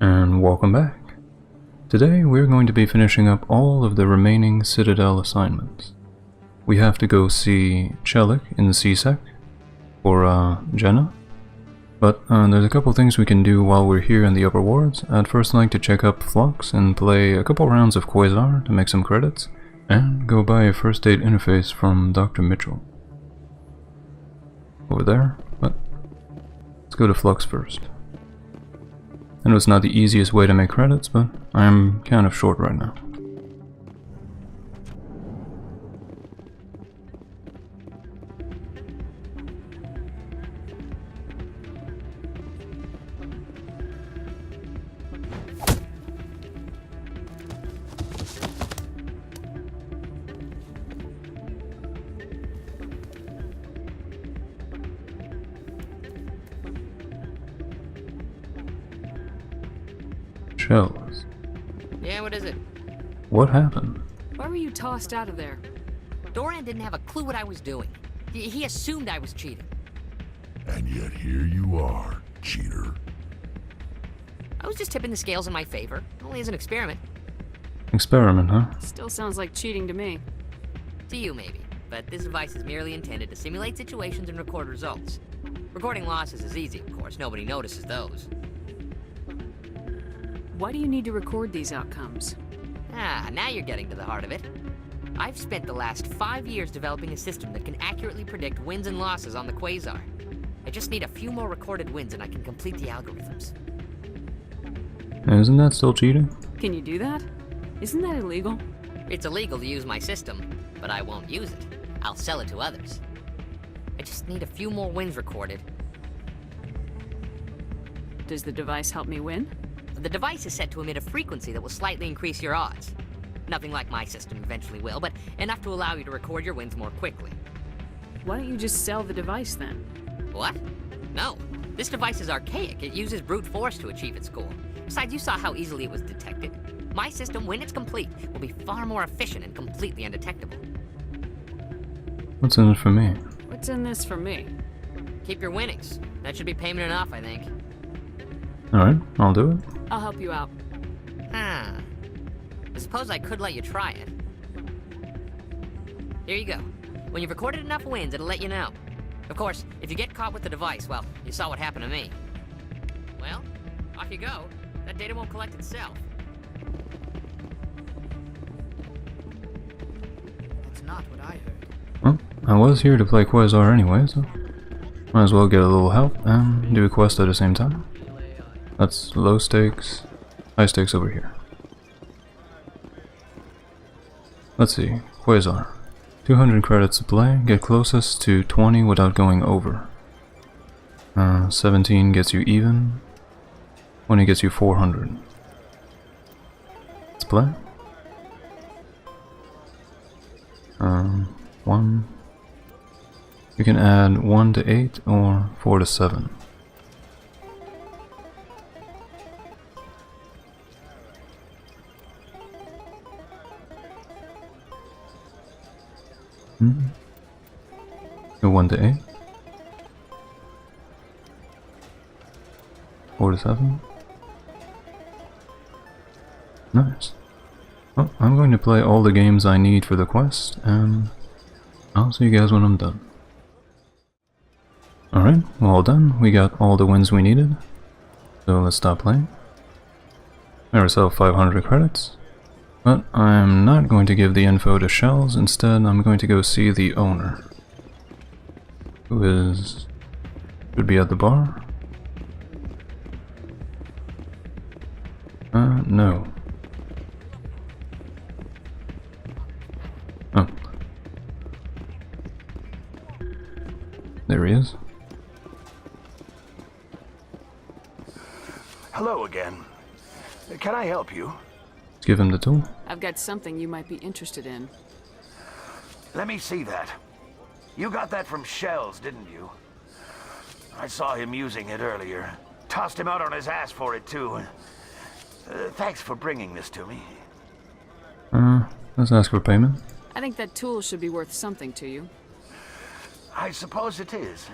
And welcome back. Today we're going to be finishing up all of the remaining Citadel assignments. We have to go see Chelik in the C-Sec for Jenna, but there's a couple things we can do while we're here in the upper wards. I'd first like to check up Flux and play a couple rounds of Quasar to make some credits, and go buy a first aid interface from Dr. Mitchell. Over there, but let's go to Flux first. I know it's not the easiest way to make credits, but I'm kind of short right now. Shells. Yeah, what is it? What happened? Why were you tossed out of there? Doran didn't have a clue what I was doing. He assumed I was cheating. And yet here you are, cheater. I was just tipping the scales in my favor, only as an experiment. Experiment, huh? Still sounds like cheating to me. To you, maybe. But this device is merely intended to simulate situations and record results. Recording losses is easy, of course. Nobody notices those. Why do you need to record these outcomes? Ah, now you're getting to the heart of it. I've spent the last 5 years developing a system that can accurately predict wins and losses on the Quasar. I just need a few more recorded wins and I can complete the algorithms. Isn't that still cheating? Can you do that? Isn't that illegal? It's illegal to use my system, but I won't use it. I'll sell it to others. I just need a few more wins recorded. Does the device help me win? The device is set to emit a frequency that will slightly increase your odds. Nothing like my system eventually will, but enough to allow you to record your wins more quickly. Why don't you just sell the device then? What? No. This device is archaic. It uses brute force to achieve its goal. Besides, you saw how easily it was detected. My system, when it's complete, will be far more efficient and completely undetectable. What's in it for me? What's in this for me? Keep your winnings. That should be payment enough, I think. Alright, I'll do it. I'll help you out. I suppose I could let you try it. Here you go. When you've recorded enough wins, it'll let you know. Of course, if you get caught with the device, well, you saw what happened to me. Well, off you go. That data won't collect itself. That's not what I heard. Well, I was here to play Quasar anyway, so might as well get a little help and do a quest at the same time. That's low stakes, high stakes over here. Let's see, Quasar. 200 credits to play, get closest to 20 without going over. 17 gets you even, 20 gets you 400. Let's play. 1. You can add 1 to 8 or 4 to 7. Go 1 to 8. 4 to 7. Nice. Well, I'm going to play all the games I need for the quest, and I'll see you guys when I'm done. Alright, well all done. We got all the wins we needed. So let's stop playing. Made ourselves 500 credits. But I'm not going to give the info to Shells, instead I'm going to go see the owner. Who should be at the bar? No. Oh. There he is. Hello again. Can I help you? Let's give him the tool. I've got something you might be interested in. Let me see that. You got that from Shells, didn't you? I saw him using it earlier. Tossed him out on his ass for it, too. Thanks for bringing this to me. Let's ask for payment. I think that tool should be worth something to you. I suppose it is.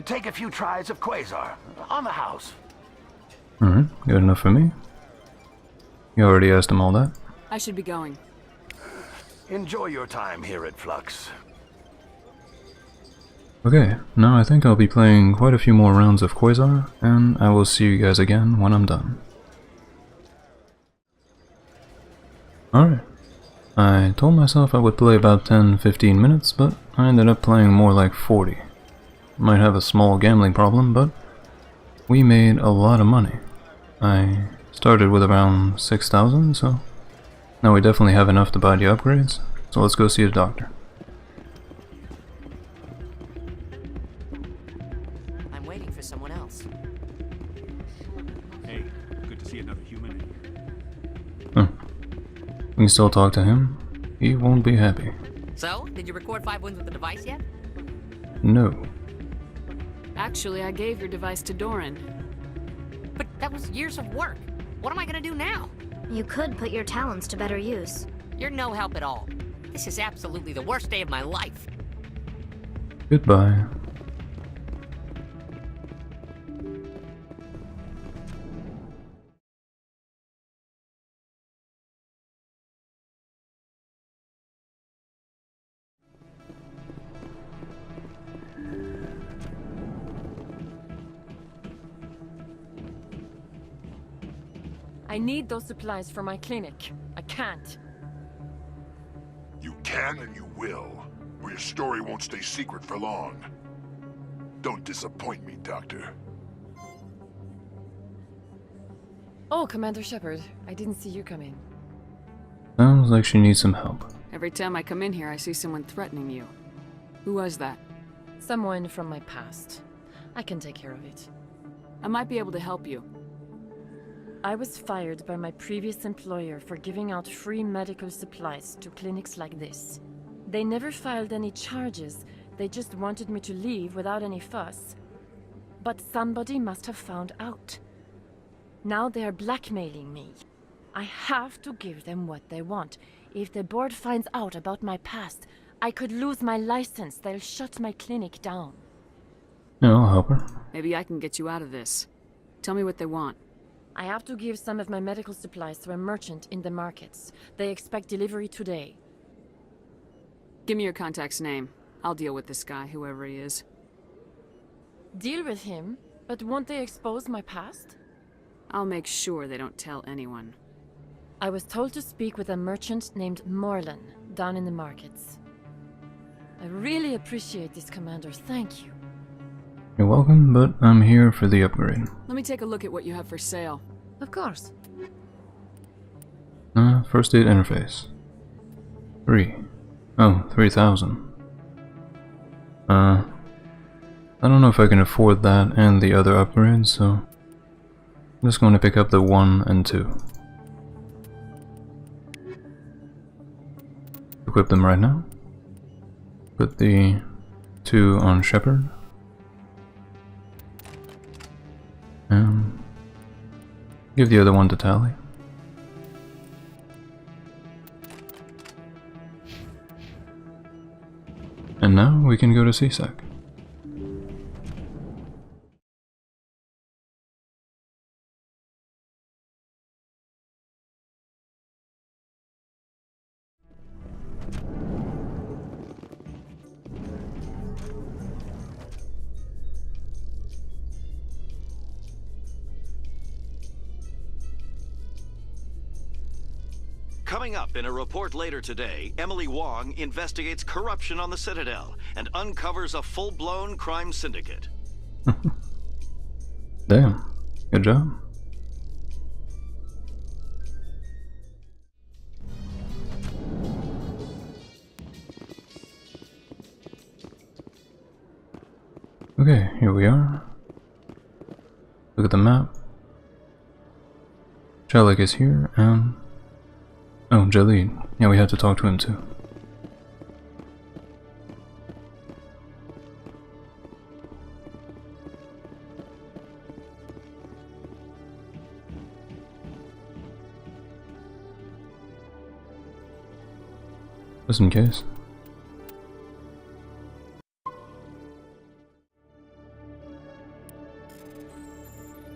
Take a few tries of Quasar. On the house. Alright, good enough for me. You already asked him all that. I should be going. Enjoy your time here at Flux. Okay, now I think I'll be playing quite a few more rounds of Quasar, and I will see you guys again when I'm done. Alright. I told myself I would play about 10-15 minutes, but I ended up playing more like 40. Might have a small gambling problem, but we made a lot of money. I started with around 6,000, so now we definitely have enough to buy the upgrades, so let's go see the doctor. I'm waiting for someone else. Hey, good to see another human in here. We can still talk to him. He won't be happy. So, did you record 5 wins with the device yet? No. Actually, I gave your device to Doran. But that was years of work. What am I gonna do now? You could put your talents to better use. You're no help at all. This is absolutely the worst day of my life. Goodbye. I need those supplies for my clinic. I can't. You can and you will, or your story won't stay secret for long. Don't disappoint me, Doctor. Oh, Commander Shepard. I didn't see you come in. Sounds like she needs some help. Every time I come in here, I see someone threatening you. Who was that? Someone from my past. I can take care of it. I might be able to help you. I was fired by my previous employer for giving out free medical supplies to clinics like this. They never filed any charges. They just wanted me to leave without any fuss. But somebody must have found out. Now they are blackmailing me. I have to give them what they want. If the board finds out about my past, I could lose my license. They'll shut my clinic down. Yeah, I'll help her. Maybe I can get you out of this. Tell me what they want. I have to give some of my medical supplies to a merchant in the markets. They expect delivery today. Give me your contact's name. I'll deal with this guy, whoever he is. Deal with him? But won't they expose my past? I'll make sure they don't tell anyone. I was told to speak with a merchant named Morlan, down in the markets. I really appreciate this, Commander. Thank you. You're welcome, but I'm here for the upgrade. Let me take a look at what you have for sale. Of course. First aid interface. 3,000. I don't know if I can afford that and the other upgrades, so I'm just going to pick up the 1 and 2. Equip them right now. Put the 2 on Shepard. Give the other one to Tally. And now we can go to CSEC. Coming up in a report later today, Emily Wong investigates corruption on the Citadel and uncovers a full-blown crime syndicate. Damn. Good job. Okay, here we are. Look at the map. Shellick is here, and... oh, Jalid. Yeah, we have to talk to him too. Just in case.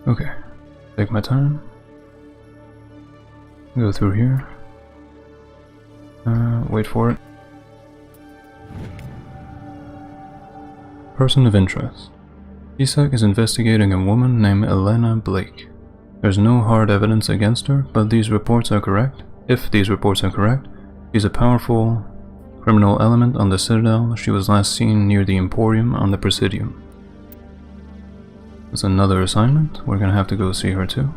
Okay, take my time. Go through here. Wait for it. Person of interest. CSEC is investigating a woman named Elena Blake. There's no hard evidence against her, but these reports are correct. If these reports are correct, she's a powerful criminal element on the Citadel. She was last seen near the Emporium on the Presidium. That's another assignment. We're gonna have to go see her too.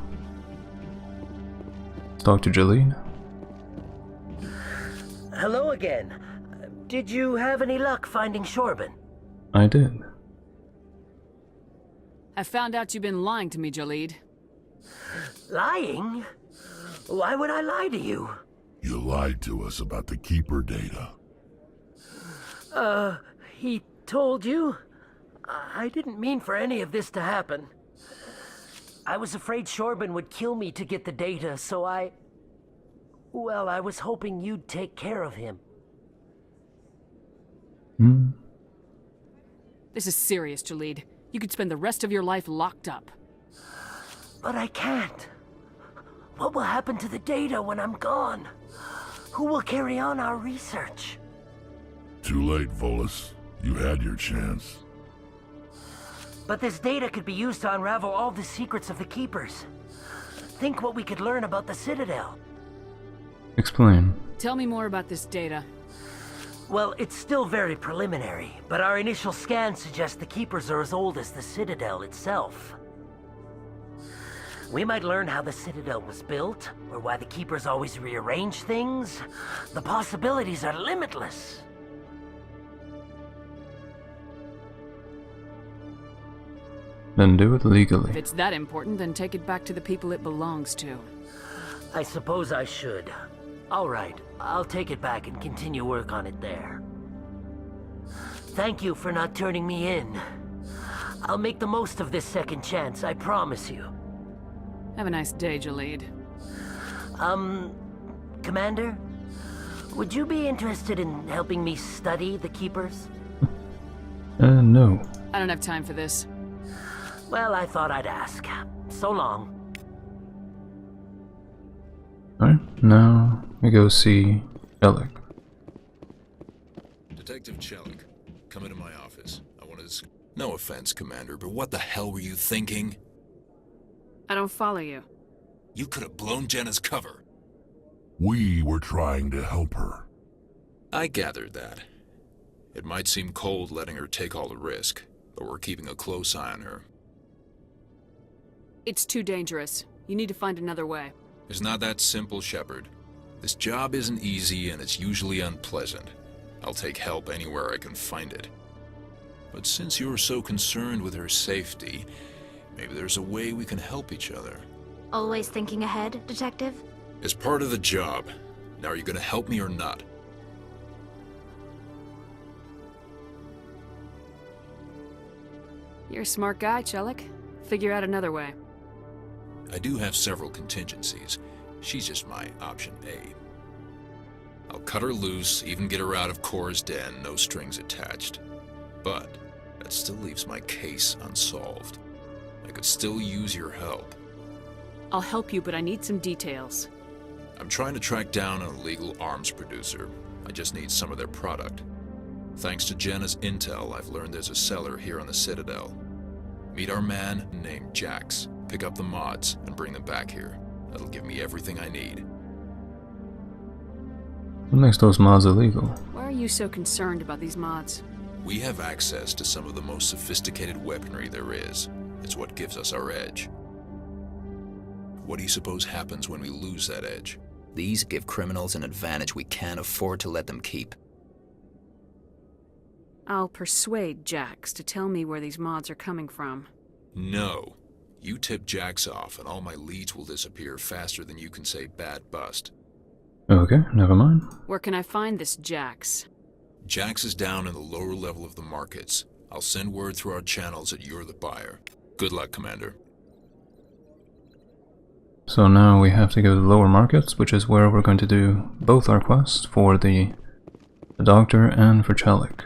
Let's talk to Jalene. Hello again. Did you have any luck finding Shorban? I did. I found out you've been lying to me, Jalid. Lying? Why would I lie to you? You lied to us about the Keeper data. He told you? I didn't mean for any of this to happen. I was afraid Shorban would kill me to get the data, so well, I was hoping you'd take care of him. This is serious, Jalid. You could spend the rest of your life locked up. But I can't. What will happen to the data when I'm gone? Who will carry on our research? Too late, Volus. You had your chance. But this data could be used to unravel all the secrets of the Keepers. Think what we could learn about the Citadel. Explain. Tell me more about this data. Well, it's still very preliminary, but our initial scans suggest the Keepers are as old as the Citadel itself. We might learn how the Citadel was built, or why the Keepers always rearrange things. The possibilities are limitless. Then do it legally. If it's that important, then take it back to the people it belongs to. I suppose I should. All right, I'll take it back and continue work on it there. Thank you for not turning me in. I'll make the most of this second chance, I promise you. Have a nice day, Jalid. Commander? Would you be interested in helping me study the Keepers? No. I don't have time for this. Well, I thought I'd ask. So long. Alright, now we go see Chelik. Detective Chelik, come into my office. I want to No offense, Commander, but what the hell were you thinking? I don't follow you. You could have blown Jenna's cover. We were trying to help her. I gathered that. It might seem cold letting her take all the risk, but we're keeping a close eye on her. It's too dangerous. You need to find another way. It's not that simple, Shepard. This job isn't easy and it's usually unpleasant. I'll take help anywhere I can find it. But since you're so concerned with her safety, maybe there's a way we can help each other. Always thinking ahead, Detective? It's part of the job. Now are you gonna help me or not? You're a smart guy, Chelik. Figure out another way. I do have several contingencies. She's just my option A. I'll cut her loose, even get her out of Cora's den, no strings attached. But that still leaves my case unsolved. I could still use your help. I'll help you, but I need some details. I'm trying to track down an illegal arms producer. I just need some of their product. Thanks to Jenna's intel, I've learned there's a seller here on the Citadel. Meet our man named Jax. Pick up the mods and bring them back here. That'll give me everything I need. What makes those mods illegal? Why are you so concerned about these mods? We have access to some of the most sophisticated weaponry there is. It's what gives us our edge. What do you suppose happens when we lose that edge? These give criminals an advantage we can't afford to let them keep. I'll persuade Jax to tell me where these mods are coming from. No. You tip Jax off and all my leads will disappear faster than you can say bad bust. Okay, never mind. Where can I find this Jax? Jax is down in the lower level of the markets. I'll send word through our channels that you're the buyer. Good luck, Commander. So now we have to go to the lower markets, which is where we're going to do both our quests for the Doctor and for Chelik.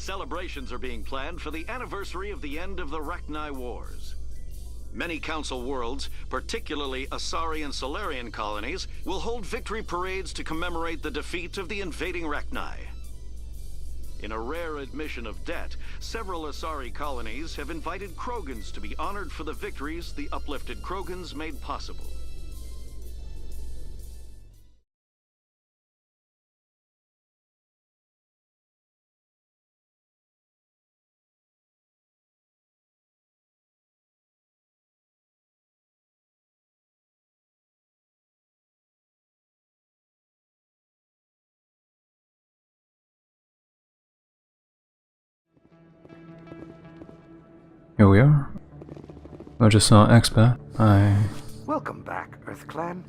Celebrations are being planned for the anniversary of the end of the Rachni Wars. Many Council worlds, particularly Asari and Solarian colonies, will hold victory parades to commemorate the defeat of the invading Rachni. In a rare admission of debt, several Asari colonies have invited Krogans to be honored for the victories the uplifted Krogans made possible. Here we are. I just saw Expat. Welcome back, Earth Clan.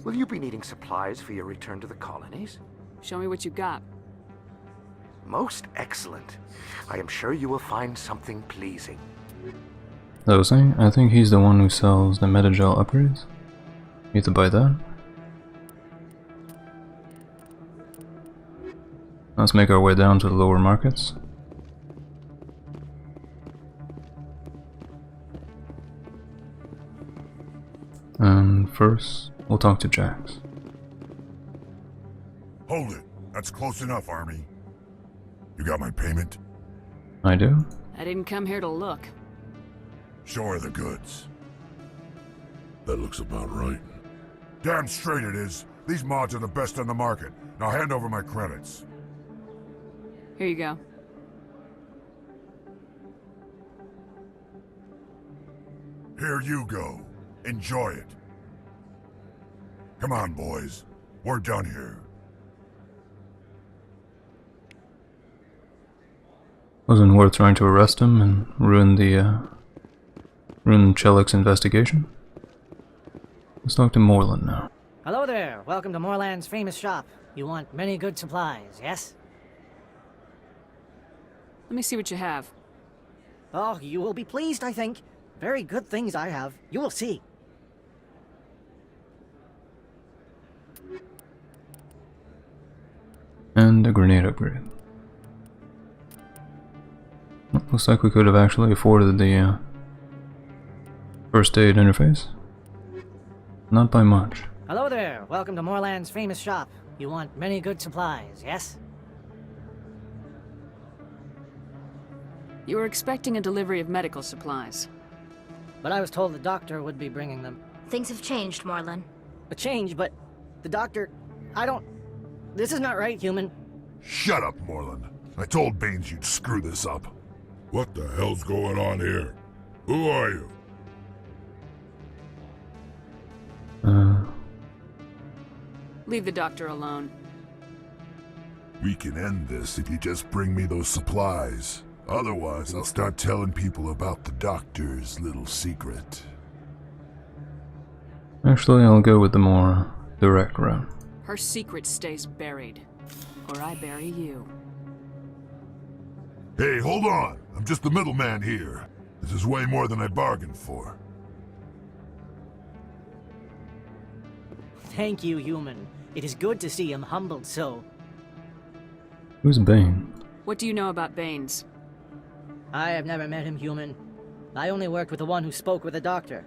Will you be needing supplies for your return to the colonies? Show me what you got. Most excellent. I am sure you will find something pleasing. That saying, I think he's the one who sells the Metagel upgrades. Need to buy that. Let's make our way down to the lower markets. And first, we'll talk to Jax. Hold it. That's close enough, Army. You got my payment? I do. I didn't come here to look. Show her the goods. That looks about right. Damn straight it is. These mods are the best on the market. Now hand over my credits. Here you go. Here you go. Enjoy it. Come on, boys. We're done here. Wasn't worth trying to arrest him and ruin Chelik's investigation. Let's talk to Moreland now. Hello there. Welcome to Moreland's famous shop. You want many good supplies, yes? Let me see what you have. Oh, you will be pleased, I think. Very good things I have. You will see. And a grenade upgrade. Looks like we could have actually afforded the first aid interface. Not by much. Hello there. Welcome to Moreland's famous shop. You want many good supplies, yes? You were expecting a delivery of medical supplies. But I was told the doctor would be bringing them. Things have changed, Moreland. A change, but the doctor... This is not right, human. Shut up, Moreland. I told Baines you'd screw this up. What the hell's going on here? Who are you? Leave the doctor alone. We can end this if you just bring me those supplies. Otherwise, I'll start telling people about the doctor's little secret. Actually, I'll go with the more direct route. Her secret stays buried. Or I bury you. Hey, hold on! I'm just the middleman here. This is way more than I bargained for. Thank you, human. It is good to see him humbled so. Who's Bane? What do you know about Baines? I have never met him, human. I only worked with the one who spoke with the doctor.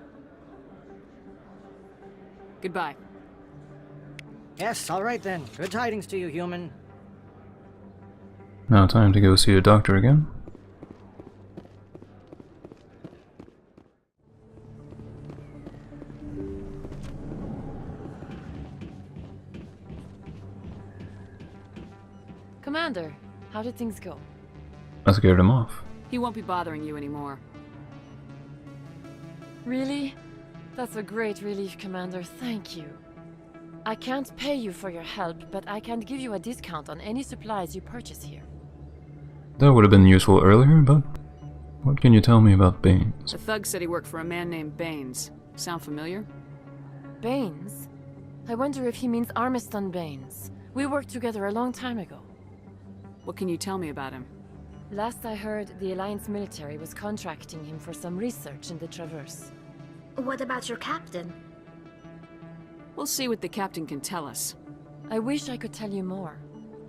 Goodbye. Yes, all right then. Good tidings to you, human. Now time to go see a doctor again. Commander, how did things go? I scared him off. He won't be bothering you anymore. Really? That's a great relief, Commander. Thank you. I can't pay you for your help, but I can give you a discount on any supplies you purchase here. That would have been useful earlier, but what can you tell me about Baines? The thug said he worked for a man named Baines. Sound familiar? Baines? I wonder if he means Armiston Baines. We worked together a long time ago. What can you tell me about him? Last I heard, the Alliance military was contracting him for some research in the Traverse. What about your captain? We'll see what the captain can tell us. I wish I could tell you more.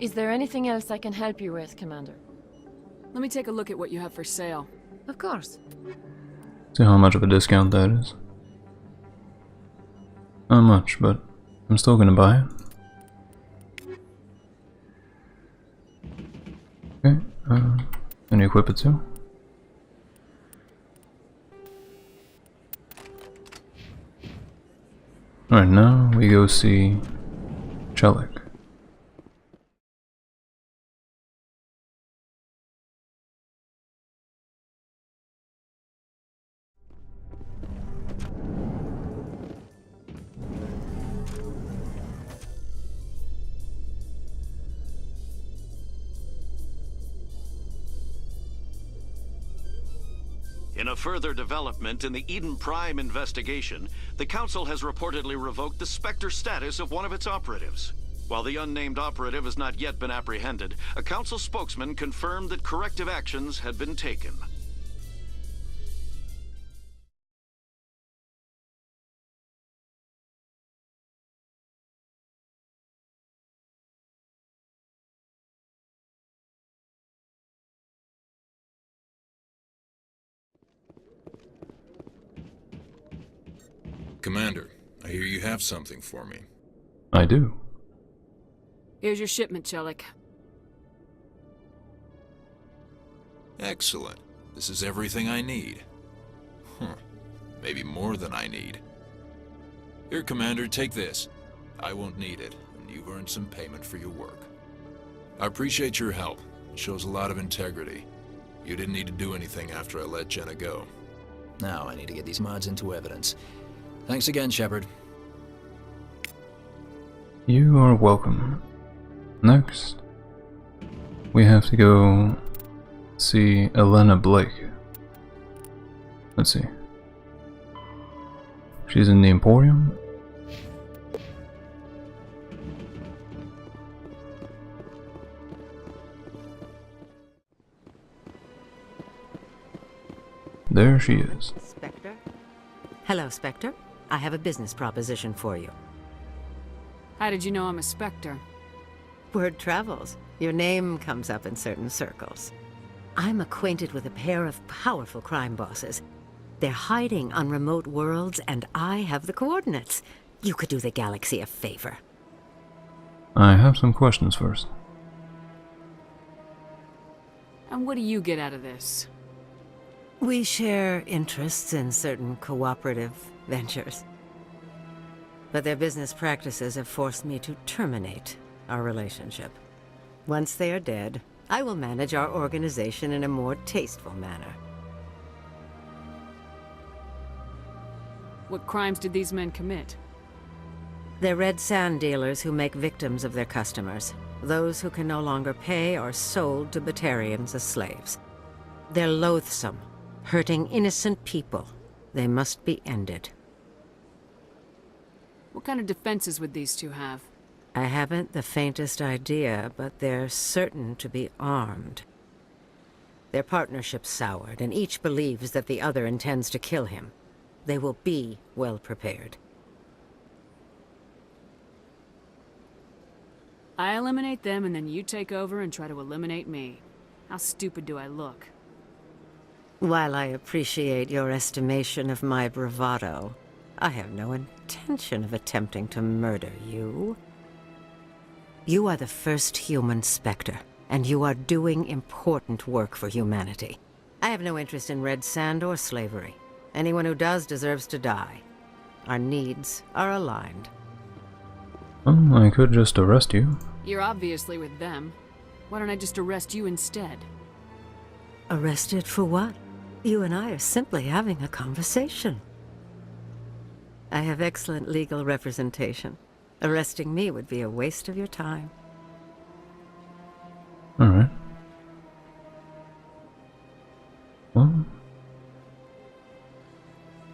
Is there anything else I can help you with, Commander? Let me take a look at what you have for sale. Of course. See how much of a discount that is. Not much, but I'm still gonna buy it. Okay, can you equip it too? Alright, now we go see Chelik. In a further development in the Eden Prime investigation, the Council has reportedly revoked the Spectre status of one of its operatives. While the unnamed operative has not yet been apprehended, a Council spokesman confirmed that corrective actions had been taken. Commander, I hear you have something for me. I do. Here's your shipment, Chelik. Excellent. This is everything I need. Maybe more than I need. Here, Commander, take this. I won't need it, and you've earned some payment for your work. I appreciate your help. It shows a lot of integrity. You didn't need to do anything after I let Jenna go. Now I need to get these mods into evidence. Thanks again, Shepard. You are welcome. Next, we have to go see Elena Blake. Let's see. She's in the Emporium. There she is. Spectre? Hello, Spectre. I have a business proposition for you. How did you know I'm a Spectre? Word travels. Your name comes up in certain circles. I'm acquainted with a pair of powerful crime bosses. They're hiding on remote worlds, and I have the coordinates. You could do the galaxy a favor. I have some questions first. And what do you get out of this? We share interests in certain cooperative ventures. But their business practices have forced me to terminate our relationship. Once they are dead, I will manage our organization in a more tasteful manner. What crimes did these men commit? They're red sand dealers who make victims of their customers. Those who can no longer pay are sold to Batarians as slaves. They're loathsome, hurting innocent people. They must be ended. What kind of defenses would these two have? I haven't the faintest idea, but they're certain to be armed. Their partnership's soured, and each believes that the other intends to kill him. They will be well prepared. I eliminate them, and then you take over and try to eliminate me. How stupid do I look? While I appreciate your estimation of my bravado, I have no intention of attempting to murder you. You are the first human Spectre, and you are doing important work for humanity. I have no interest in red sand or slavery. Anyone who does deserves to die. Our needs are aligned. Well, I could just arrest you. You're obviously with them. Why don't I just arrest you instead? Arrested for what? You and I are simply having a conversation. I have excellent legal representation. Arresting me would be a waste of your time. Alright. Well...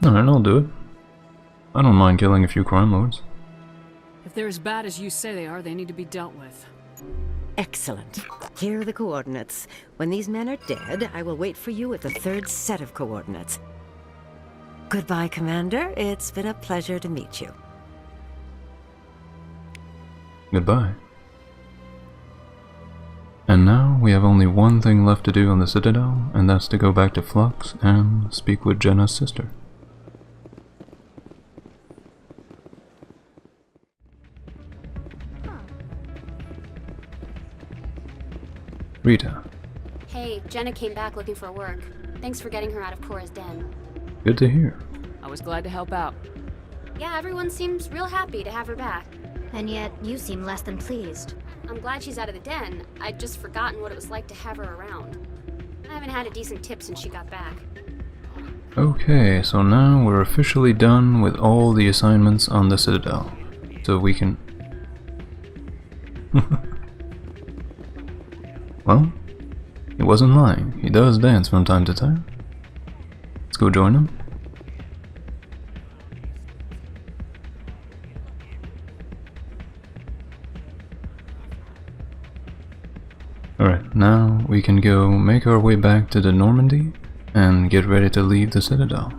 Alright, I'll do it. I don't mind killing a few crime lords. If they're as bad as you say they are, they need to be dealt with. Excellent. Here are the coordinates. When these men are dead, I will wait for you at the third set of coordinates. Goodbye, Commander. It's been a pleasure to meet you. Goodbye. And now we have only one thing left to do on the Citadel, and that's to go back to Flux and speak with Jenna's sister. Rita. Hey, Jenna came back looking for work. Thanks for getting her out of Cora's den. Good to hear. I was glad to help out. Yeah, everyone seems real happy to have her back. And yet, you seem less than pleased. I'm glad she's out of the den. I'd just forgotten what it was like to have her around. I haven't had a decent tip since she got back. Okay, so now we're officially done with all the assignments on the Citadel. So we can... Well, he wasn't lying. He does dance from time to time. Let's go join him. Alright, now we can go make our way back to the Normandy and get ready to leave the Citadel.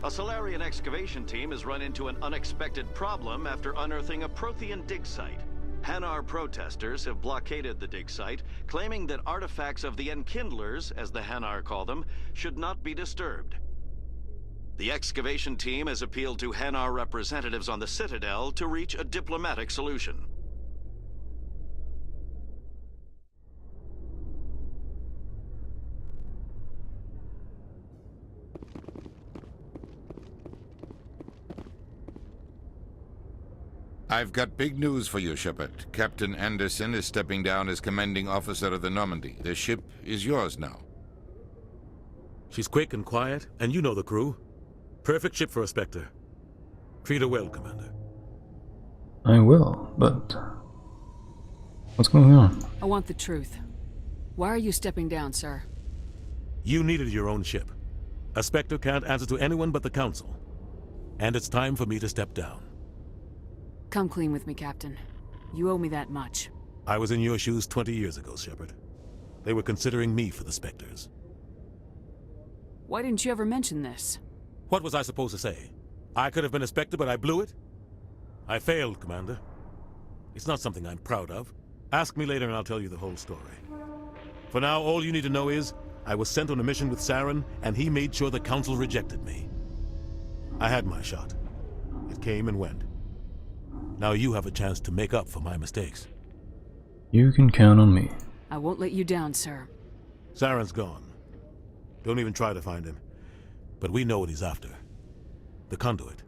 A Solarian excavation team has run into an unexpected problem after unearthing a Prothean dig site. Hanar protesters have blockaded the dig site, claiming that artifacts of the Enkindlers, as the Hanar call them, should not be disturbed. The excavation team has appealed to Hanar representatives on the Citadel to reach a diplomatic solution. I've got big news for you, Shepard. Captain Anderson is stepping down as commanding officer of the Normandy. The ship is yours now. She's quick and quiet, and you know the crew. Perfect ship for a Spectre. Treat her well, Commander. I will, but... What's going on? I want the truth. Why are you stepping down, sir? You needed your own ship. A Spectre can't answer to anyone but the Council. And it's time for me to step down. Come clean with me, Captain. You owe me that much. I was in your shoes 20 years ago, Shepard. They were considering me for the Spectres. Why didn't you ever mention this? What was I supposed to say? I could have been a Spectre, but I blew it? I failed, Commander. It's not something I'm proud of. Ask me later and I'll tell you the whole story. For now, all you need to know is, I was sent on a mission with Saren, and he made sure the Council rejected me. I had my shot. It came and went. Now you have a chance to make up for my mistakes. You can count on me. I won't let you down, sir. Saren's gone. Don't even try to find him. But we know what he's after. The conduit.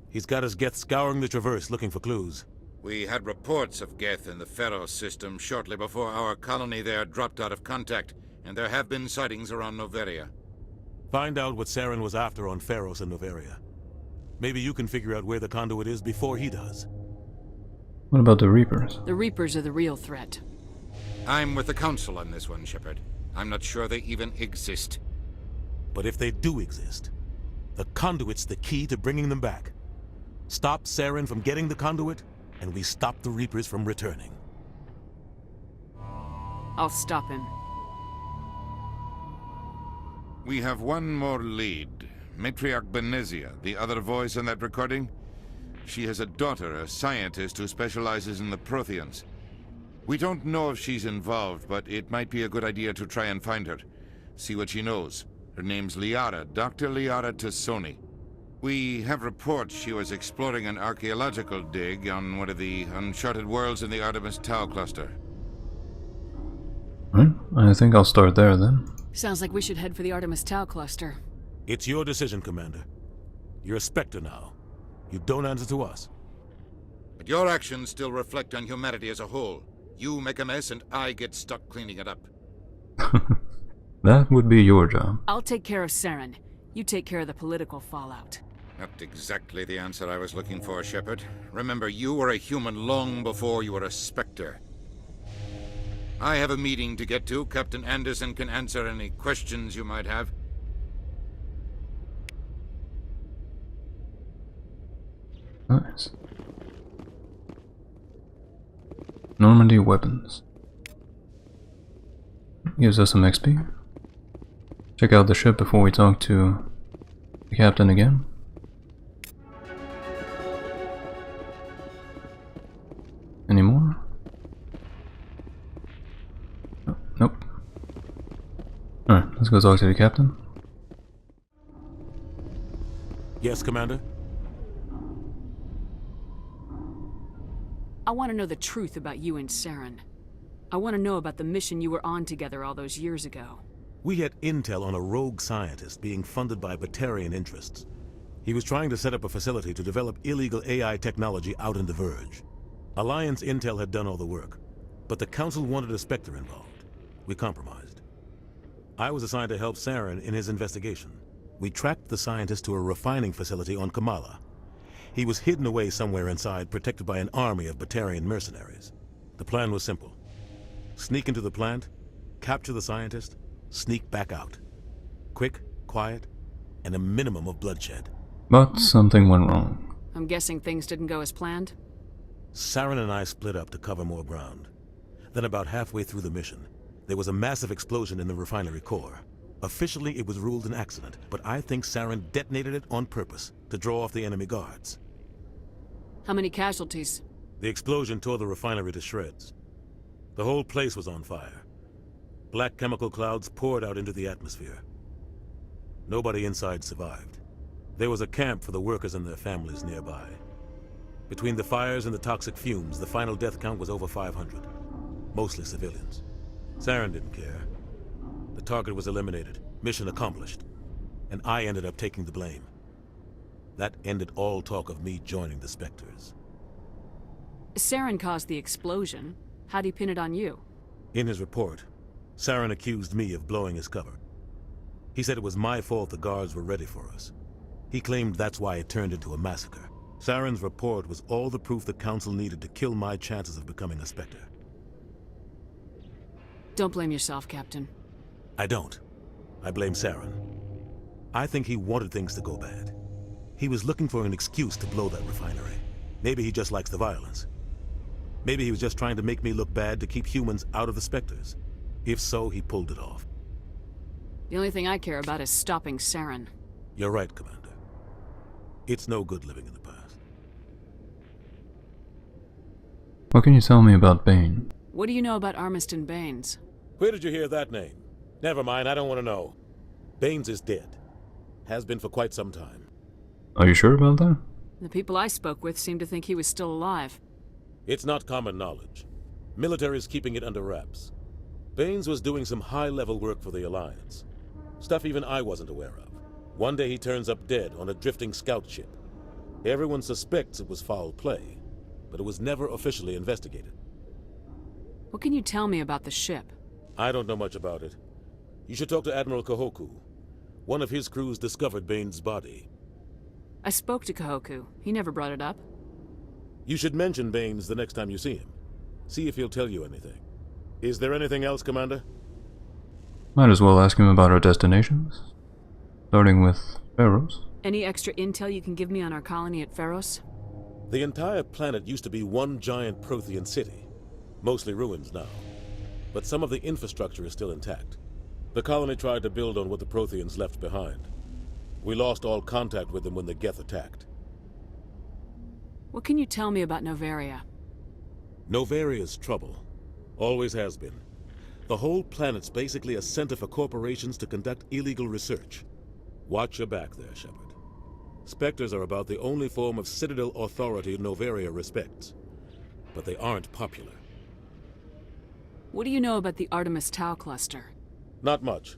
He's got his Geth scouring the Traverse looking for clues. We had reports of Geth in the Pharos system shortly before our colony there dropped out of contact, and there have been sightings around Noveria. Find out what Saren was after on Pharos and Noveria. Maybe you can figure out where the conduit is before he does. What about the Reapers? The Reapers are the real threat. I'm with the Council on this one, Shepard. I'm not sure they even exist. But if they do exist, the conduit's the key to bringing them back. Stop Saren from getting the conduit, and we stop the Reapers from returning. I'll stop him. We have one more lead. Matriarch Benezia, the other voice in that recording. She has a daughter, a scientist who specializes in the Protheans. We don't know if she's involved, but it might be a good idea to try and find her. See what she knows. Her name's Liara, Dr. Liara Tassoni. We have reports she was exploring an archaeological dig on one of the uncharted worlds in the Artemis Tau cluster. I think I'll start there then. Sounds like we should head for the Artemis Tau cluster. It's your decision, Commander. You're a Spectre now. You don't answer to us. But your actions still reflect on humanity as a whole. You make a mess and I get stuck cleaning it up. That would be your job. I'll take care of Saren. You take care of the political fallout. Not exactly the answer I was looking for, Shepard. Remember, you were a human long before you were a Spectre. I have a meeting to get to. Captain Anderson can answer any questions you might have. Nice. Normandy weapons. Gives us some XP. Check out the ship before we talk to the captain again. Any more? Oh, nope. Alright, let's go talk to the captain. Yes, Commander? I want to know the truth about you and Saren. I want to know about the mission you were on together all those years ago. We had intel on a rogue scientist being funded by Batarian interests. He was trying to set up a facility to develop illegal AI technology out in the Verge. Alliance intel had done all the work, but the Council wanted a Spectre involved. We compromised. I was assigned to help Saren in his investigation. We tracked the scientist to a refining facility on Kamala. He was hidden away somewhere inside, protected by an army of Batarian mercenaries. The plan was simple. Sneak into the plant, capture the scientist, sneak back out. Quick, quiet, and a minimum of bloodshed. But something went wrong. I'm guessing things didn't go as planned? Saren and I split up to cover more ground. Then about halfway through the mission, there was a massive explosion in the refinery core. Officially, it was ruled an accident, but I think Saren detonated it on purpose to draw off the enemy guards. How many casualties? The explosion tore the refinery to shreds. The whole place was on fire. Black chemical clouds poured out into the atmosphere. Nobody inside survived. There was a camp for the workers and their families nearby. Between the fires and the toxic fumes, the final death count was over 500. Mostly civilians. Saren didn't care. The target was eliminated, mission accomplished, and I ended up taking the blame. That ended all talk of me joining the Spectres. Saren caused the explosion. How'd he pin it on you? In his report, Saren accused me of blowing his cover. He said it was my fault the guards were ready for us. He claimed that's why it turned into a massacre. Saren's report was all the proof the Council needed to kill my chances of becoming a Spectre. Don't blame yourself, Captain. I don't. I blame Saren. I think he wanted things to go bad. He was looking for an excuse to blow that refinery. Maybe he just likes the violence. Maybe he was just trying to make me look bad to keep humans out of the Spectres. If so, he pulled it off. The only thing I care about is stopping Saren. You're right, Commander. It's no good living in the past. What can you tell me about Bane? What do you know about Armiston Baines? Where did you hear that name? Never mind, I don't want to know. Baines is dead. Has been for quite some time. Are you sure about that? The people I spoke with seemed to think he was still alive. It's not common knowledge. Military's keeping it under wraps. Baines was doing some high-level work for the Alliance. Stuff even I wasn't aware of. One day he turns up dead on a drifting scout ship. Everyone suspects it was foul play, but it was never officially investigated. What can you tell me about the ship? I don't know much about it. You should talk to Admiral Kahoku. One of his crews discovered Baines' body. I spoke to Kahoku. He never brought it up. You should mention Baines the next time you see him. See if he'll tell you anything. Is there anything else, Commander? Might as well ask him about our destinations. Starting with Pharos. Any extra intel you can give me on our colony at Pharos? The entire planet used to be one giant Prothean city. Mostly ruins now. But some of the infrastructure is still intact. The colony tried to build on what the Protheans left behind. We lost all contact with them when the Geth attacked. What can you tell me about Novaria? Novaria's trouble. Always has been. The whole planet's basically a center for corporations to conduct illegal research. Watch your back there, Shepard. Spectres are about the only form of Citadel authority Novaria respects. But they aren't popular. What do you know about the Artemis Tau cluster? Not much.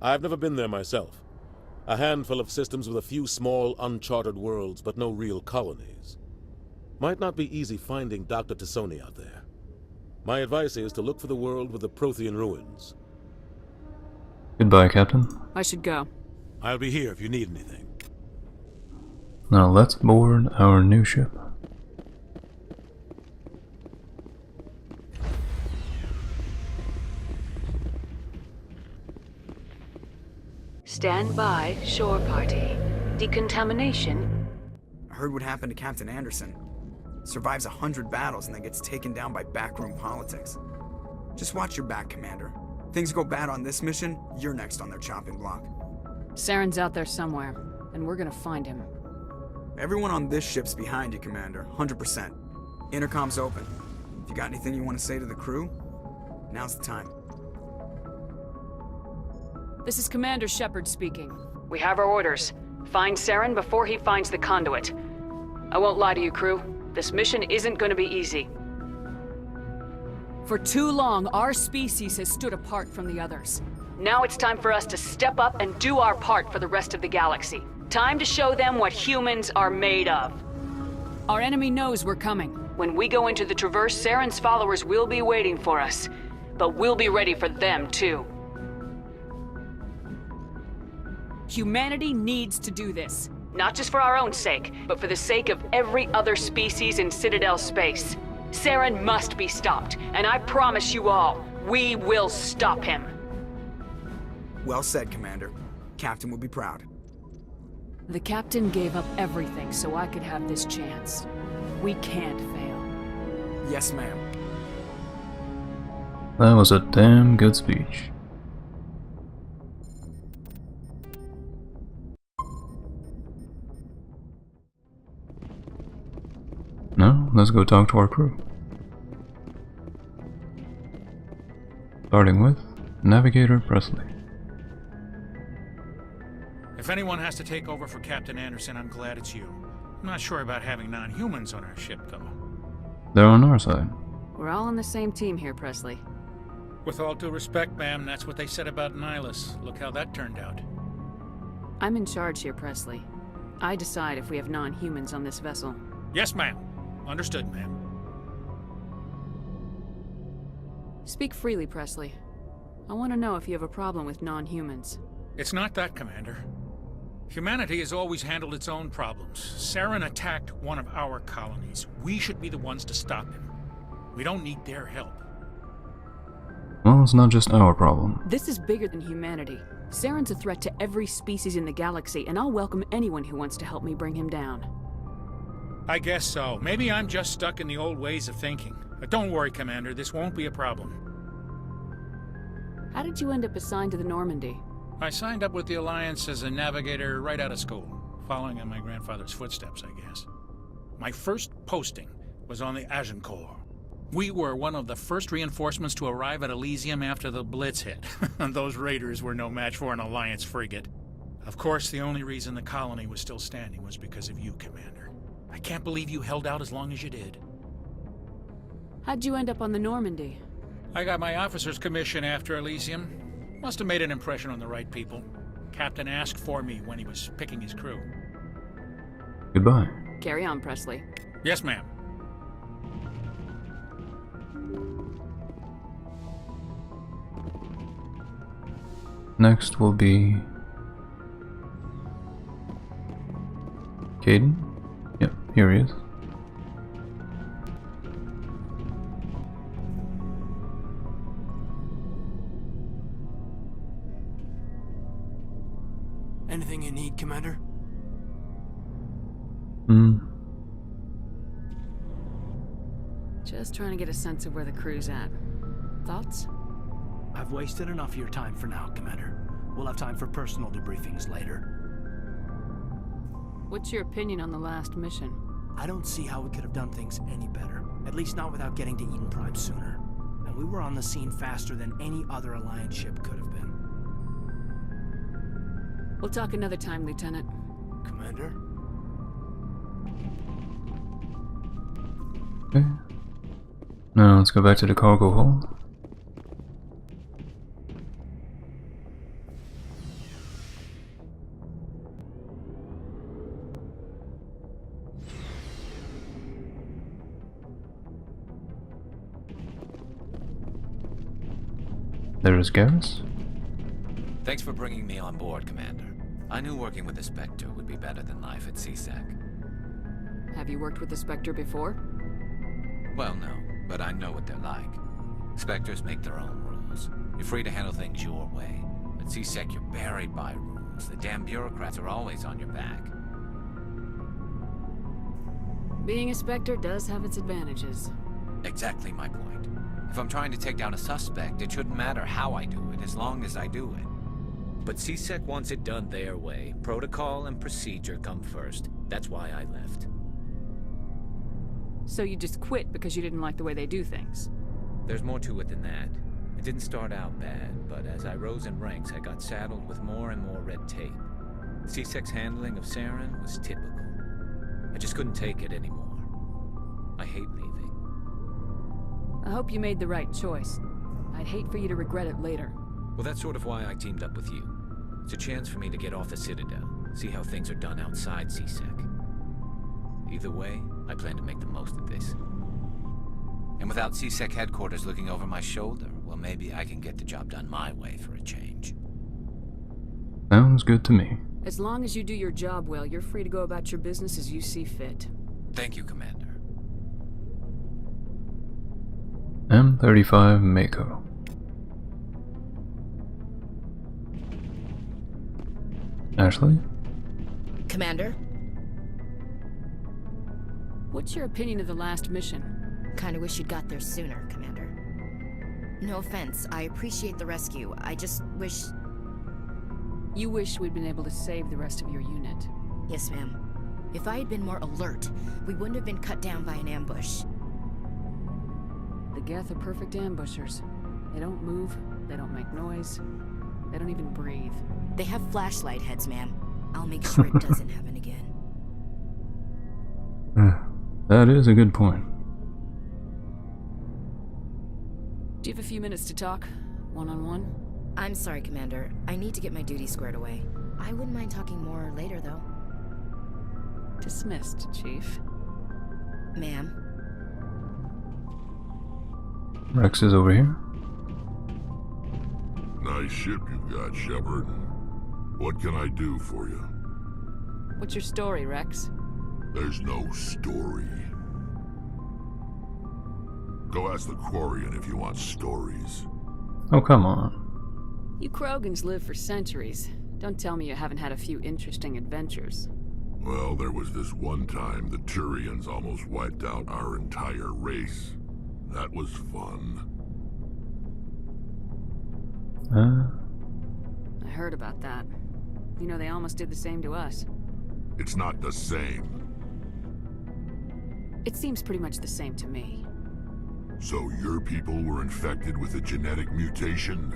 I've never been there myself. A handful of systems with a few small, uncharted worlds, but no real colonies. Might not be easy finding Dr. Tassoni out there. My advice is to look for the world with the Prothean ruins. Goodbye, Captain. I should go. I'll be here if you need anything. Now let's board our new ship. Stand by, shore party. Decontamination. I heard what happened to Captain Anderson. survives 100 battles and then gets taken down by backroom politics. Just watch your back, Commander. Things go bad on this mission, you're next on their chopping block. Saren's out there somewhere, and we're gonna find him. Everyone on this ship's behind you, Commander, 100%. Intercom's open. If you got anything you want to say to the crew, now's the time. This is Commander Shepard speaking. We have our orders. Find Saren before he finds the conduit. I won't lie to you, crew. This mission isn't gonna be easy. For too long, our species has stood apart from the others. Now it's time for us to step up and do our part for the rest of the galaxy. Time to show them what humans are made of. Our enemy knows we're coming. When we go into the Traverse, Saren's followers will be waiting for us. But we'll be ready for them, too. Humanity needs to do this. Not just for our own sake, but for the sake of every other species in Citadel space. Saren must be stopped, and I promise you all, we will stop him. Well said, Commander. Captain will be proud. The Captain gave up everything so I could have this chance. We can't fail. Yes, ma'am. That was a damn good speech. Now, let's go talk to our crew. Starting with Navigator Presley. If anyone has to take over for Captain Anderson, I'm glad it's you. I'm not sure about having non-humans on our ship, though. They're on our side. We're all on the same team here, Presley. With all due respect, ma'am, that's what they said about Nihilus. Look how that turned out. I'm in charge here, Presley. I decide if we have non-humans on this vessel. Yes, ma'am. Understood, ma'am. Speak freely, Presley. I want to know if you have a problem with non-humans. It's not that, Commander. Humanity has always handled its own problems. Saren attacked one of our colonies. We should be the ones to stop him. We don't need their help. Well, it's not just our problem. This is bigger than humanity. Saren's a threat to every species in the galaxy, and I'll welcome anyone who wants to help me bring him down. I guess so. Maybe I'm just stuck in the old ways of thinking. But don't worry, Commander. This won't be a problem. How did you end up assigned to the Normandy? I signed up with the Alliance as a navigator right out of school, following in my grandfather's footsteps, I guess. My first posting was on the Agincourt. We were one of the first reinforcements to arrive at Elysium after the Blitz hit. And those raiders were no match for an Alliance frigate. Of course, the only reason the colony was still standing was because of you, Commander. I can't believe you held out as long as you did. How'd you end up on the Normandy? I got my officer's commission after Elysium. Must have made an impression on the right people. Captain asked for me when he was picking his crew. Goodbye. Carry on, Presley. Yes, ma'am. Next will be Caden. Yep, here he is. Anything you need, Commander? Just trying to get a sense of where the crew's at. Thoughts? I've wasted enough of your time for now, Commander. We'll have time for personal debriefings later. What's your opinion on the last mission? I don't see how we could have done things any better. At least not without getting to Eden Prime sooner. And we were on the scene faster than any other Alliance ship could have been. We'll talk another time, Lieutenant. Commander? Okay. Now let's go back to the cargo hold. There is Garrus. Thanks for bringing me on board, Commander. I knew working with the Spectre would be better than life at CSEC. Have you worked with the Spectre before? Well, no, but I know what they're like. Spectres make their own rules. You're free to handle things your way. At CSEC, you're buried by rules. The damn bureaucrats are always on your back. Being a Spectre does have its advantages. Exactly my point. If I'm trying to take down a suspect, it shouldn't matter how I do it, as long as I do it. But CSEC wants it done their way. Protocol and procedure come first. That's why I left. So you just quit because you didn't like the way they do things? There's more to it than that. It didn't start out bad, but as I rose in ranks, I got saddled with more and more red tape. CSEC's handling of Saren was typical. I just couldn't take it anymore. I hate leaving. I hope you made the right choice. I'd hate for you to regret it later. Well, that's sort of why I teamed up with you. It's a chance for me to get off the Citadel, see how things are done outside CSEC. Either way, I plan to make the most of this. And without CSEC headquarters looking over my shoulder, well, maybe I can get the job done my way for a change. Sounds good to me. As long as you do your job well, you're free to go about your business as you see fit. Thank you, Commander. M35 Mako. Ashley? Commander? What's your opinion of the last mission? Kinda wish you'd got there sooner, Commander. No offense, I appreciate the rescue. I just wish... You wish we'd been able to save the rest of your unit. Yes, ma'am. If I had been more alert, we wouldn't have been cut down by an ambush. The Geth are perfect ambushers. They don't move, they don't make noise, they don't even breathe. They have flashlight heads, ma'am. I'll make sure it doesn't happen again. That is a good point. Do you have a few minutes to talk? One-on-one? I'm sorry, Commander. I need to get my duty squared away. I wouldn't mind talking more later, though. Dismissed, Chief. Ma'am. Rex is over here. Nice ship you've got, Shepard. What can I do for you? What's your story, Rex? There's no story. Go ask the Quarian if you want stories. Oh, come on. You Krogans live for centuries. Don't tell me you haven't had a few interesting adventures. Well, there was this one time the Turians almost wiped out our entire race. That was fun. I heard about that. You know, they almost did the same to us. It's not the same. It seems pretty much the same to me. So your people were infected with a genetic mutation?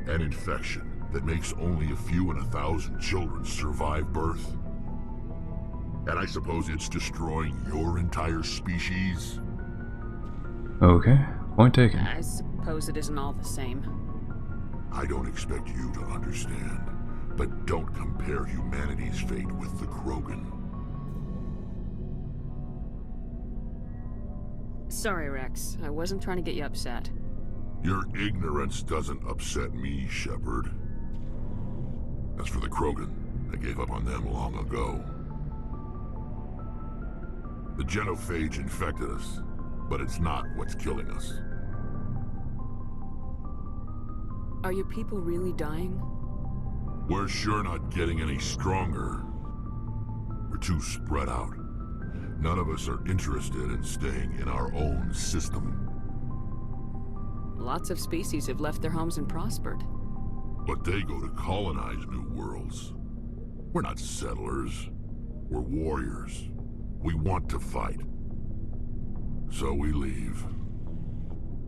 An infection that makes only a few in 1,000 children survive birth? And I suppose it's destroying your entire species? Okay, point taken. I suppose it isn't all the same. I don't expect you to understand, but don't compare humanity's fate with the Krogan. Sorry, Rex. I wasn't trying to get you upset. Your ignorance doesn't upset me, Shepard. As for the Krogan, I gave up on them long ago. The genophage infected us, but it's not what's killing us. Are your people really dying? We're sure not getting any stronger. We're too spread out. None of us are interested in staying in our own system. Lots of species have left their homes and prospered. But they go to colonize new worlds. We're not settlers. We're warriors. We want to fight. So we leave.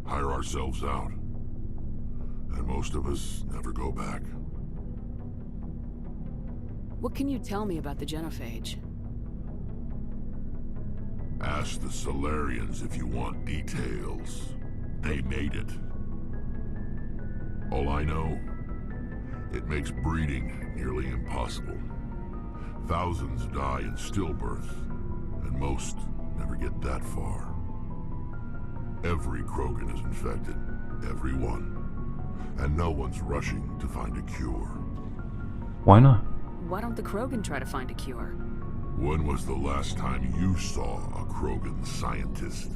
Hire ourselves out. And most of us never go back. What can you tell me about the genophage? Ask the Solarians if you want details. They made it. All I know, it makes breeding nearly impossible. Thousands die in stillbirth, and most never get that far. Every Krogan is infected, every one. And no one's rushing to find a cure. Why not? Why don't the Krogan try to find a cure? When was the last time you saw a Krogan scientist?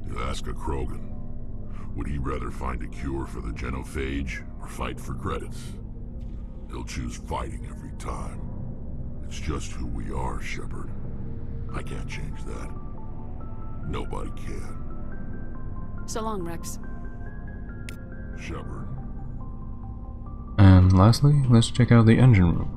You ask a Krogan, would he rather find a cure for the genophage or fight for credits? He'll choose fighting every time. It's just who we are, Shepard. I can't change that. Nobody can. So long, Rex. Shepard. And lastly, let's check out the engine room.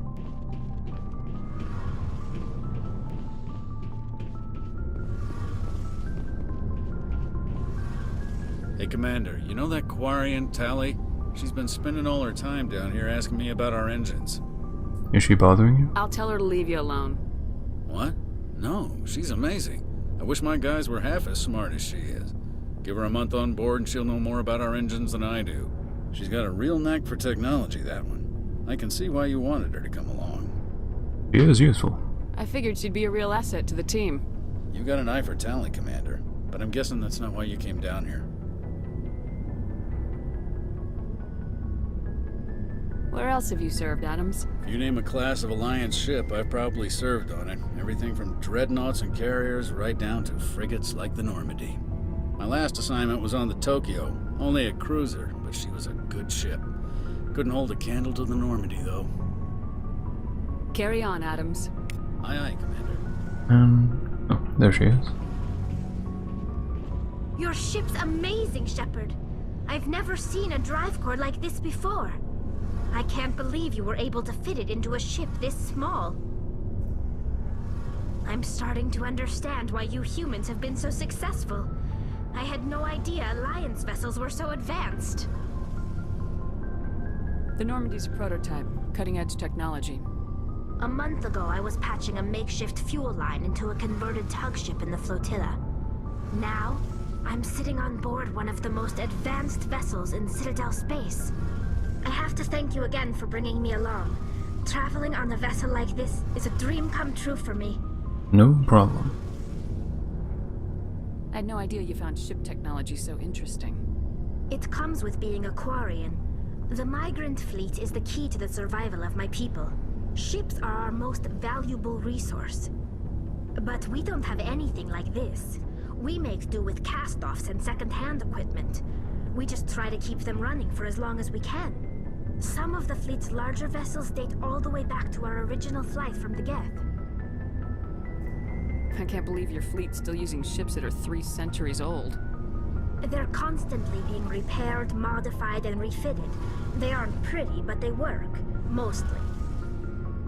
Hey, Commander, you know that Quarian, Tally? She's been spending all her time down here asking me about our engines. Is she bothering you? I'll tell her to leave you alone. What? No, she's amazing. I wish my guys were half as smart as she is. Give her a month on board and she'll know more about our engines than I do. She's got a real knack for technology, that one. I can see why you wanted her to come along. She is useful. I figured she'd be a real asset to the team. You got an eye for talent, Commander, but I'm guessing that's not why you came down here. Where else have you served, Adams? If you name a class of Alliance ship, I've probably served on it. Everything from dreadnoughts and carriers right down to frigates like the Normandy. My last assignment was on the Tokyo, only a cruiser, but she was a good ship. Couldn't hold a candle to the Normandy, though. Carry on, Adams. Aye, aye, Commander. Oh, there she is. Your ship's amazing, Shepard. I've never seen a drive core like this before. I can't believe you were able to fit it into a ship this small. I'm starting to understand why you humans have been so successful. I had no idea Alliance vessels were so advanced. The Normandy's a prototype, cutting-edge technology. A month ago, I was patching a makeshift fuel line into a converted tug ship in the flotilla. Now, I'm sitting on board one of the most advanced vessels in Citadel space. I have to thank you again for bringing me along. Traveling on a vessel like this is a dream come true for me. No problem. I had no idea you found ship technology so interesting. It comes with being a Quarian. The migrant fleet is the key to the survival of my people. Ships are our most valuable resource. But we don't have anything like this. We make do with cast-offs and second-hand equipment. We just try to keep them running for as long as we can. Some of the fleet's larger vessels date all the way back to our original flight from the Geth. I can't believe your fleet's still using ships that are 3 centuries old. They're constantly being repaired, modified, and refitted. They aren't pretty, but they work. Mostly.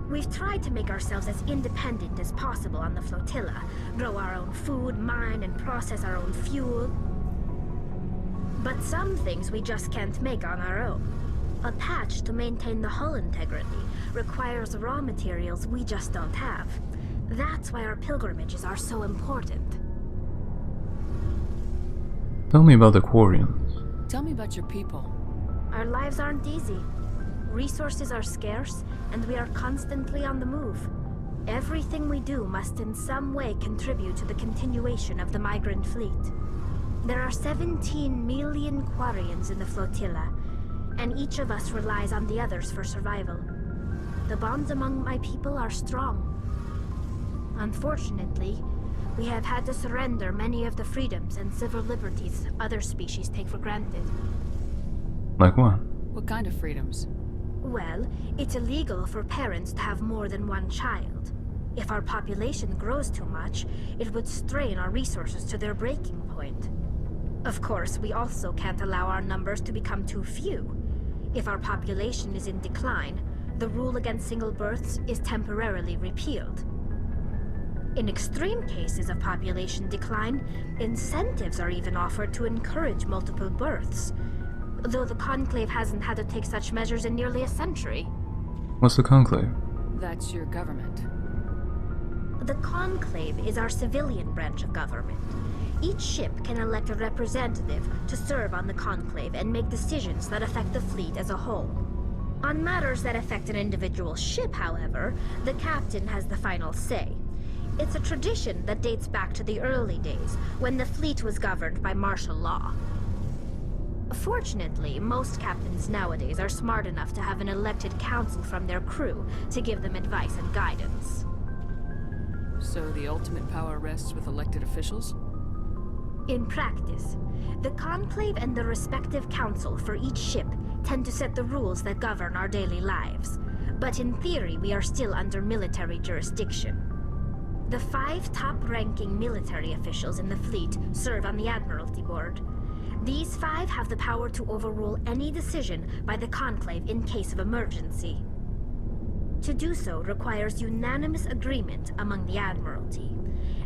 We've tried to make ourselves as independent as possible on the flotilla. Grow our own food, mine, and process our own fuel. But some things we just can't make on our own. A patch to maintain the hull integrity requires raw materials we just don't have. That's why our pilgrimages are so important. Tell me about the Quarians. Tell me about your people. Our lives aren't easy. Resources are scarce, and we are constantly on the move. Everything we do must in some way contribute to the continuation of the migrant fleet. There are 17 million Quarians in the flotilla, and each of us relies on the others for survival. The bonds among my people are strong. Unfortunately, we have had to surrender many of the freedoms and civil liberties other species take for granted. Like what? What kind of freedoms? Well, it's illegal for parents to have more than one child. If our population grows too much, it would strain our resources to their breaking point. Of course, we also can't allow our numbers to become too few. If our population is in decline, the rule against single births is temporarily repealed. In extreme cases of population decline, incentives are even offered to encourage multiple births, though the Conclave hasn't had to take such measures in nearly a century. What's the Conclave? That's your government. The Conclave is our civilian branch of government. Each ship can elect a representative to serve on the Conclave and make decisions that affect the fleet as a whole. On matters that affect an individual ship, however, the captain has the final say. It's a tradition that dates back to the early days, when the fleet was governed by martial law. Fortunately, most captains nowadays are smart enough to have an elected council from their crew to give them advice and guidance. So the ultimate power rests with elected officials? In practice, the Conclave and the respective council for each ship tend to set the rules that govern our daily lives. But in theory, we are still under military jurisdiction. The 5 top-ranking military officials in the fleet serve on the Admiralty Board. These 5 have the power to overrule any decision by the Conclave in case of emergency. To do so requires unanimous agreement among the Admiralty,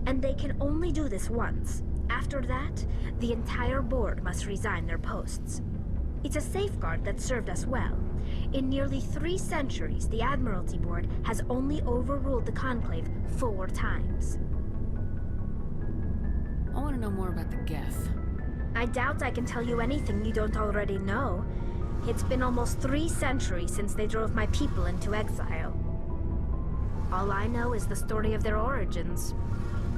and they can only do this once. After that, the entire board must resign their posts. It's a safeguard that served us well. In nearly 3 centuries, the Admiralty Board has only overruled the Conclave 4 times. I want to know more about the Geth. I doubt I can tell you anything you don't already know. It's been almost 3 centuries since they drove my people into exile. All I know is the story of their origins,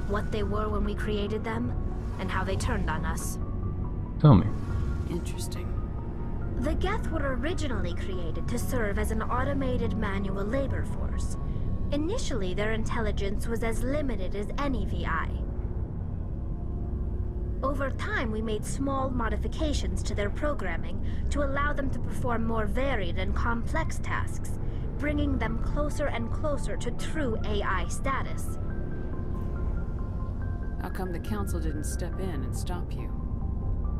what they were when we created them, and how they turned on us. Tell me. Interesting. The Geth were originally created to serve as an automated manual labor force. Initially, their intelligence was as limited as any VI. Over time, we made small modifications to their programming to allow them to perform more varied and complex tasks, bringing them closer and closer to true AI status. How come the Council didn't step in and stop you?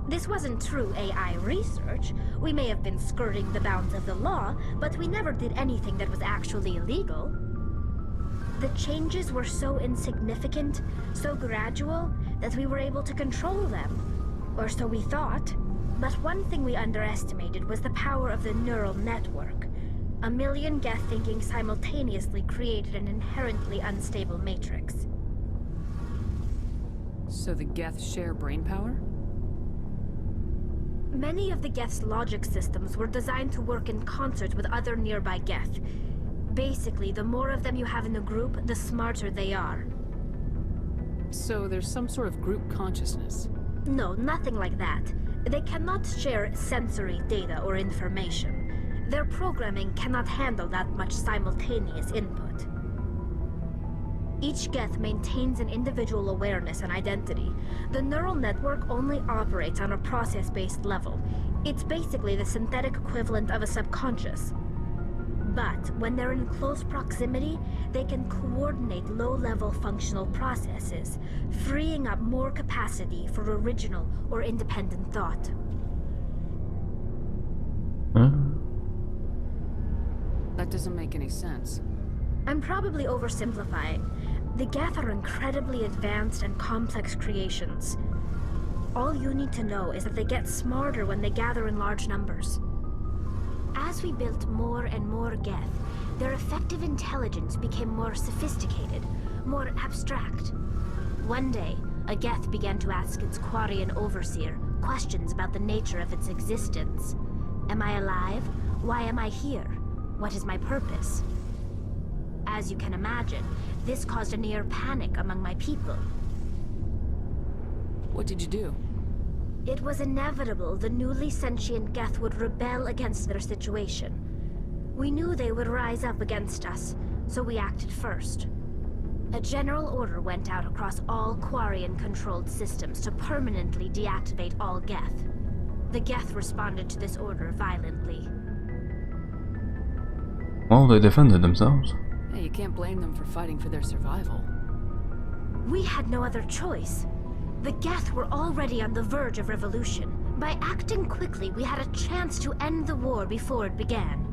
This wasn't true AI research. We may have been skirting the bounds of the law, but we never did anything that was actually illegal. The changes were so insignificant, so gradual, that we were able to control them. Or so we thought. But one thing we underestimated was the power of the neural network. A million Geth thinking simultaneously created an inherently unstable matrix. So the Geth share brain power? Many of the Geth's logic systems were designed to work in concert with other nearby Geth. Basically, the more of them you have in a group, the smarter they are. So there's some sort of group consciousness? No, nothing like that. They cannot share sensory data or information. Their programming cannot handle that much simultaneous input. Each Geth maintains an individual awareness and identity. The neural network only operates on a process-based level. It's basically the synthetic equivalent of a subconscious. But when they're in close proximity, they can coordinate low-level functional processes, freeing up more capacity for original or independent thought. That doesn't make any sense. I'm probably oversimplifying. The Geth are incredibly advanced and complex creations. All you need to know is that they get smarter when they gather in large numbers. As we built more and more Geth, their effective intelligence became more sophisticated, more abstract. One day, a Geth began to ask its Quarian overseer questions about the nature of its existence. Am I alive? Why am I here? What is my purpose? As you can imagine, this caused a near panic among my people. What did you do? It was inevitable the newly sentient Geth would rebel against their situation. We knew they would rise up against us, so we acted first. A general order went out across all Quarian-controlled systems to permanently deactivate all Geth. The Geth responded to this order violently. Well, they defended themselves. Hey, you can't blame them for fighting for their survival. We had no other choice. The Geth were already on the verge of revolution. By acting quickly, we had a chance to end the war before it began.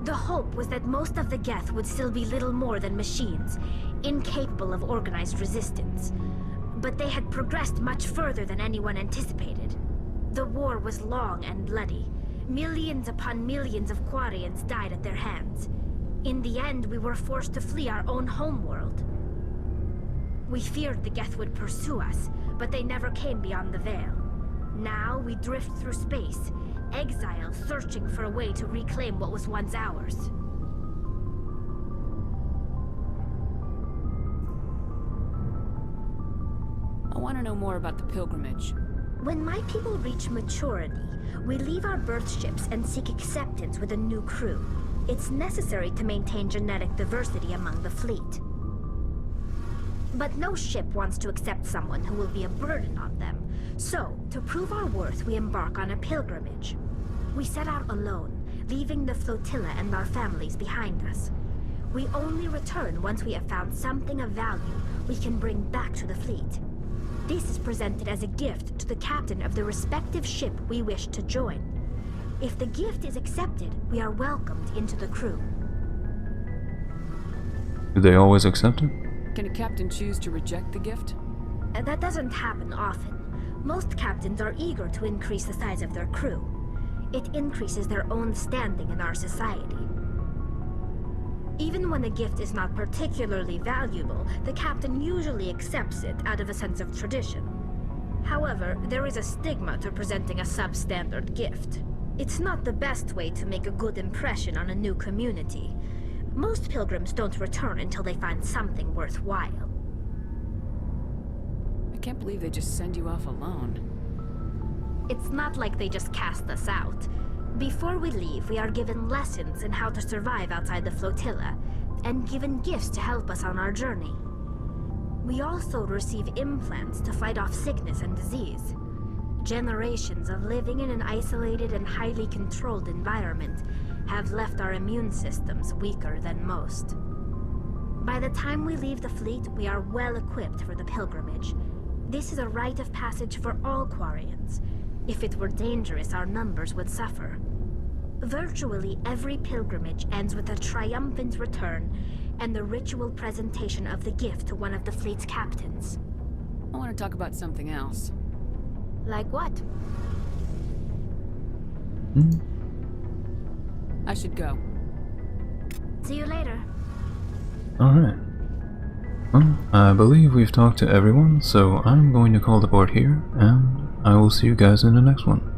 The hope was that most of the Geth would still be little more than machines, incapable of organized resistance. But they had progressed much further than anyone anticipated. The war was long and bloody. Millions upon millions of Quarians died at their hands. In the end, we were forced to flee our own homeworld. We feared the Geth would pursue us, but they never came beyond the Veil. Now we drift through space, exile searching for a way to reclaim what was once ours. I want to know more about the pilgrimage. When my people reach maturity, we leave our birth ships and seek acceptance with a new crew. It's necessary to maintain genetic diversity among the fleet. But no ship wants to accept someone who will be a burden on them. So, to prove our worth, we embark on a pilgrimage. We set out alone, leaving the flotilla and our families behind us. We only return once we have found something of value we can bring back to the fleet. This is presented as a gift to the captain of the respective ship we wish to join. If the gift is accepted, we are welcomed into the crew. Do they always accept it? Can a captain choose to reject the gift? That doesn't happen often. Most captains are eager to increase the size of their crew. It increases their own standing in our society. Even when the gift is not particularly valuable, the captain usually accepts it out of a sense of tradition. However, there is a stigma to presenting a substandard gift. It's not the best way to make a good impression on a new community. Most pilgrims don't return until they find something worthwhile. I can't believe they just send you off alone. It's not like they just cast us out. Before we leave, we are given lessons in how to survive outside the flotilla, and given gifts to help us on our journey. We also receive implants to fight off sickness and disease. Generations of living in an isolated and highly controlled environment have left our immune systems weaker than most. By the time we leave the fleet, we are well equipped for the pilgrimage. This is a rite of passage for all Quarians. If it were dangerous, our numbers would suffer. Virtually every pilgrimage ends with a triumphant return and the ritual presentation of the gift to one of the fleet's captains. I want to talk about something else. Like what? I should go. See you later. Alright. Well, I believe we've talked to everyone, so I'm going to call the board here, and I will see you guys in the next one.